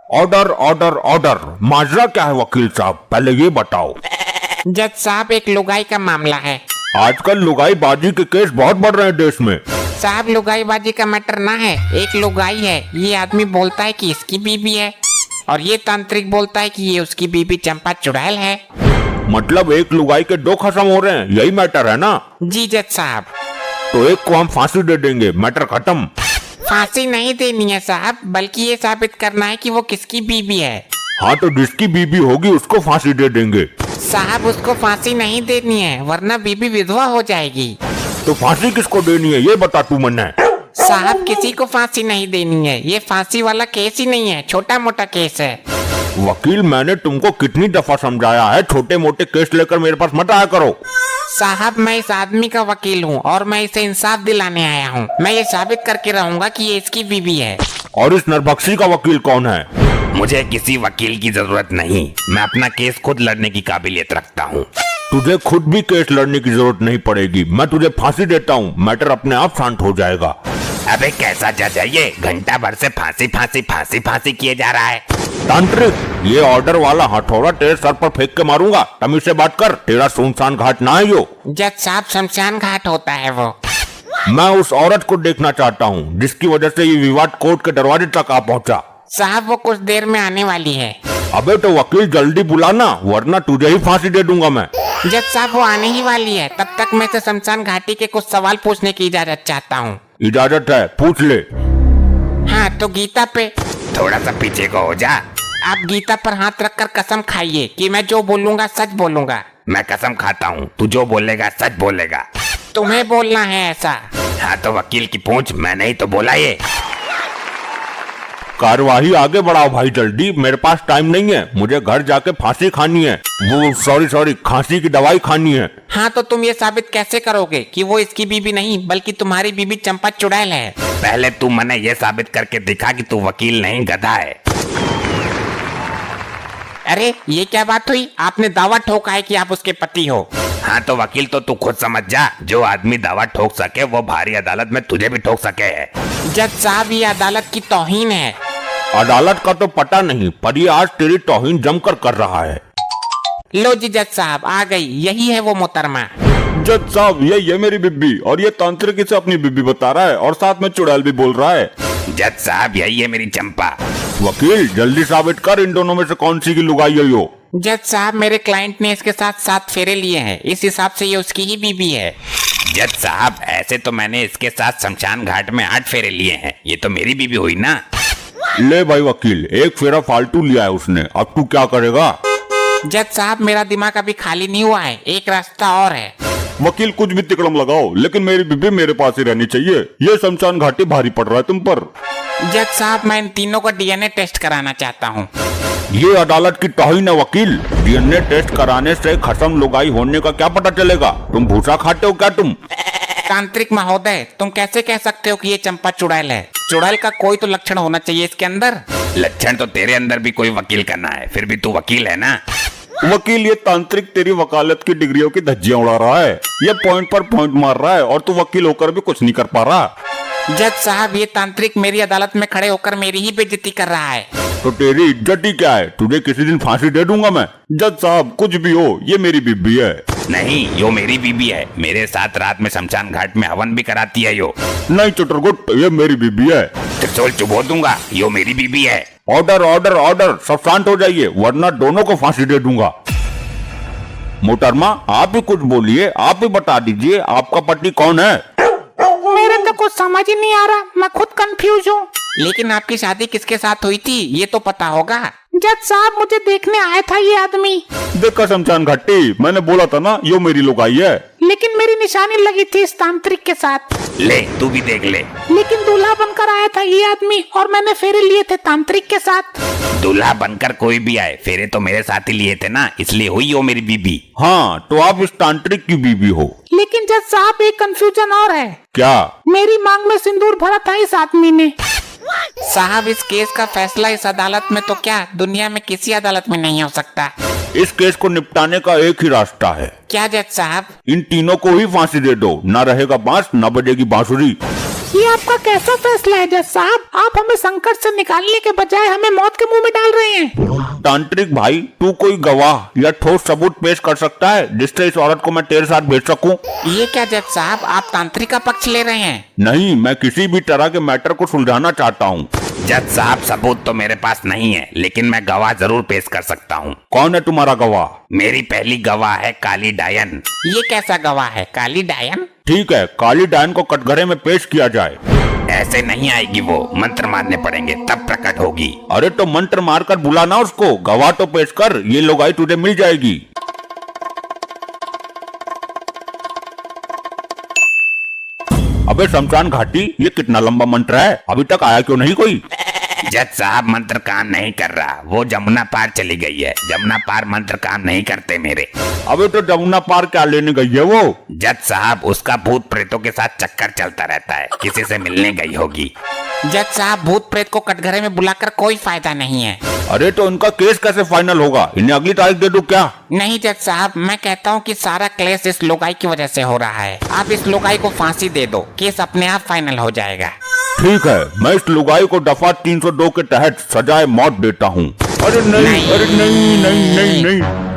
Order order order. माजरा क्या है वकील साहब, पहले ये बताओ। जज साहब, एक लुगाई का मामला है। आजकल लुगाई बाजी के केस बहुत बढ़ रहे हैं देश में। साहब, लुगाई बाजी का मैटर ना है। एक लुगाई है, ये आदमी बोलता है कि इसकी बीबी है और ये तांत्रिक बोलता है कि ये उसकी बीबी चंपा चुड़ैल है। मतलब एक लुगाई के दो खत्म हो रहे हैं, यही मैटर है ना? जी जज साहब। तो एक को हम फांसी दे देंगे, मैटर खत्म। फांसी नहीं देनी है साहब, बल्कि ये साबित करना है कि वो किसकी बीबी है। हाँ, तो जिसकी बीबी होगी उसको फांसी दे देंगे। साहब, उसको फांसी नहीं देनी है, वरना बीबी विधवा हो जाएगी। तो फांसी किसको देनी है ये बता तू मन्ना। साहब, किसी को फांसी नहीं देनी है। ये फांसी वाला केस ही नहीं है, छोटा मोटा केस है। वकील, मैंने तुमको कितनी दफा समझाया है, छोटे मोटे केस लेकर मेरे पास मत आया करो। साहब, मैं इस आदमी का वकील हूँ और मैं इसे इंसाफ दिलाने आया हूँ। मैं ये साबित करके रहूंगा कि ये इसकी बीवी है। और इस नरभक्षी का वकील कौन है? मुझे किसी वकील की जरूरत नहीं, मैं अपना केस खुद लड़ने की काबिलियत रखता हूँ। तुझे खुद भी केस लड़ने की जरूरत नहीं पड़ेगी, मैं तुझे फांसी देता हूँ, मैटर अपने आप शांत हो जाएगा। अबे कैसा जज है ये, घंटा भर से फांसी फांसी फांसी फांसी किए जा रहा है। तांत्रिक, ये ऑर्डर वाला हथौड़ा तेरे सर पर फेंक के मारूंगा, तमीज से बात कर। तेरा सुनसान घाट ना है यो। जज साहब, शमशान घाट होता है वो। मैं उस औरत को देखना चाहता हूँ जिसकी वजह से ये विवाद कोर्ट के दरवाजे तक आ पहुँचा। साहब, वो कुछ देर में आने वाली है। अबे तो वकील जल्दी बुलाना, वरना तुझे ही फांसी दे दूंगा मैं। जज साहब, वो आने ही वाली है। तब तक मैं इसे शमशान घाटी के कुछ सवाल पूछने की इजाजत चाहता हूँ। इजाजत है, पूछ ले। हाँ, तो गीता पे। थोड़ा सा पीछे को हो जा। आप गीता पर हाथ रखकर कसम खाइए कि मैं जो बोलूंगा सच बोलूंगा। मैं कसम खाता हूँ, तू जो बोलेगा सच बोलेगा। तुम्हें बोलना है ऐसा। हाँ तो वकील की पूछ, मैंने ही तो बोला ये। कार्यवाही आगे बढ़ाओ भाई जल्दी, मेरे पास टाइम नहीं है, मुझे घर जाके फांसी खानी है। वो सॉरी खांसी की दवाई खानी है। हाँ, तो तुम ये साबित कैसे करोगे कि वो इसकी बीबी नहीं बल्कि तुम्हारी बीबी चंपा चुड़ैल है? पहले तू मैंने ये साबित करके दिखा कि तू वकील नहीं गधा है। अरे ये क्या बात हुई? आपने दावा ठोका है कि आप उसके पति हो। हाँ तो वकील तो तू खुद समझ जा, जो आदमी दावा ठोक सके वो भारी अदालत में तुझे भी ठोक सके है। जज साहब, ये अदालत की तौहीन है। अदालत का तो पता नहीं, पर ये आज तेरी तौहीन जमकर कर रहा है। लो जी जज साहब, आ गई, यही है वो मोहतरमा। जज साहब, ये मेरी बीबी, और ये तांत्रिक इसे अपनी बीबी बता रहा है और साथ में चुड़ैल भी बोल रहा है। जज साहब, यही है मेरी चंपा। वकील, जल्दी साबित कर इन दोनों में से कौन सी की लुगाई है यो। जज साहब, मेरे क्लाइंट ने इसके साथ 7 फेरे लिए हैं, इस हिसाब से ये उसकी ही बीबी है। जज साहब, ऐसे तो मैंने इसके साथ शमशान घाट में 8 फेरे लिए हैं, ये तो मेरी बीबी हुई ना। ले भाई वकील, एक फेरा फालतू लिया है उसने, अब तू क्या करेगा? जज साहब, मेरा दिमाग अभी खाली नहीं हुआ है, एक रास्ता और है। वकील, कुछ भी तिकड़म लगाओ, लेकिन मेरी बीबी मेरे पास ही रहनी चाहिए। ये शमशान घाटी भारी पड़ रहा है तुम पर। जज साहब, मैं इन तीनों का डीएनए टेस्ट कराना चाहता हूँ। ये अदालत की तौहीन है वकील, डीएनए टेस्ट कराने से खत्म लुगाई होने का क्या पता चलेगा? तुम भूसा खाते हो क्या तुम? तांत्रिक महोदय, तुम कैसे कह सकते हो कि ये चंपा चुड़ैल है? चुड़ैल का कोई तो लक्षण होना चाहिए इसके अंदर। लक्षण तो तेरे अंदर भी कोई वकील का ना है, फिर भी तू वकील है ना। वकील, ये तांत्रिक तेरी वकालत की डिग्रियों की धज्जियां उड़ा रहा है, ये पॉइंट पर पॉइंट मार रहा है और तू वकील होकर भी कुछ नहीं कर पा रहा। जज साहब, ये तांत्रिक मेरी अदालत में खड़े होकर मेरी ही बेइज्जती कर रहा है। तो तेरी इज्जत ही क्या है? तुझे किसी दिन फांसी दे दूंगा मैं। जज साहब, कुछ भी हो, ये मेरी बीबी है। नहीं, यो मेरी बीबी है, मेरे साथ रात में शमशान घाट में हवन भी कराती है यो। नहीं चुटरगुट, ये मेरी बीबी है। त्रिशूल चुबो दूंगा, यो मेरी बीबी है। ऑर्डर ऑर्डर ऑर्डर, सब शांत हो जाइए, वरना दोनों को फांसी दे दूंगा। मोहतरमा, आप ही कुछ बोलिए, आप ही बता दीजिए आपका पति कौन है? मेरे तो कुछ समझ ही नहीं आ रहा, मैं खुद कंफ्यूज हूँ। लेकिन आपकी शादी किसके साथ हुई थी ये तो पता होगा। जज साहब, मुझे देखने आया था ये आदमी। देखा शमशान घाटी, मैंने बोला था ना, यो मेरी लुगाई है। लेकिन मेरी निशानी लगी थी इस तांत्रिक के साथ। ले तू भी देख ले। लेकिन दूल्हा बनकर आया था ये आदमी और मैंने फेरे लिए थे तांत्रिक के साथ। दूल्हा बनकर कोई भी आए, फेरे तो मेरे साथ ही लिए थे ना, इसलिए हुई हो मेरी बीबी। हाँ, तो आप इस तांत्रिक की बीबी हो। लेकिन जज साहब, एक कंफ्यूजन और है। क्या? मेरी मांग में सिंदूर भरा था इस आदमी ने। साहब, इस केस का फैसला इस अदालत में तो क्या दुनिया में किसी अदालत में नहीं हो सकता। इस केस को निपटाने का एक ही रास्ता है। क्या जज साहब? इन तीनों को ही फांसी दे दो, ना रहेगा बांस ना बजेगी बांसुरी। ये आपका कैसा फैसला है जज साहब? आप हमें संकट से निकालने के बजाय हमें मौत के मुंह में डाल रहे हैं। तांत्रिक भाई, तू कोई गवाह या ठोस सबूत पेश कर सकता है जिससे इस औरत को मैं तेरे साथ भेज सकूं? ये क्या जज साहब, आप तांत्रिक का पक्ष ले रहे हैं? नहीं, मैं किसी भी तरह के मैटर को सुलझाना चाहता हूँ। जज साहब, सबूत तो मेरे पास नहीं है, लेकिन मैं गवाह जरूर पेश कर सकता हूँ। कौन है तुम्हारा गवाह? मेरी पहली गवाह है काली डायन। ये कैसा गवाह है, काली डायन? ठीक है, काली डायन को कटघरे में पेश किया जाए। ऐसे नहीं आएगी वो, मंत्र मारने पड़ेंगे तब प्रकट होगी। अरे तो मंत्र मारकर बुलाना उसको, गवाह तो पेश कर, ये लुगाई तुझे मिल जाएगी। अबे शमशान घाटी, ये कितना लंबा मंत्र है, अभी तक आया क्यों नहीं कोई? जज साहब, मंत्र काम नहीं कर रहा, वो जमुना पार चली गई है। जमुना पार मंत्र काम नहीं करते मेरे। अबे तो जमुना पार क्या लेने गई है वो? जज साहब, उसका भूत प्रेतों के साथ चक्कर चलता रहता है, किसी से मिलने गई होगी। जज साहब, भूत प्रेत को कटघरे में बुलाकर कोई फायदा नहीं है। अरे तो इनका केस कैसे फाइनल होगा? इन्हें अगली तारीख दे दूं क्या? नहीं जज साहब, मैं कहता हूँ कि सारा क्लेश इस लोगाई की वजह से हो रहा है। आप इस लोगाई को फांसी दे दो, केस अपने आप फाइनल हो जाएगा। ठीक है, मैं इस लुगाई को दफा 302 के तहत सजाए मौत देता हूँ। अरे नहीं, अरे नहीं नहीं नहीं नहीं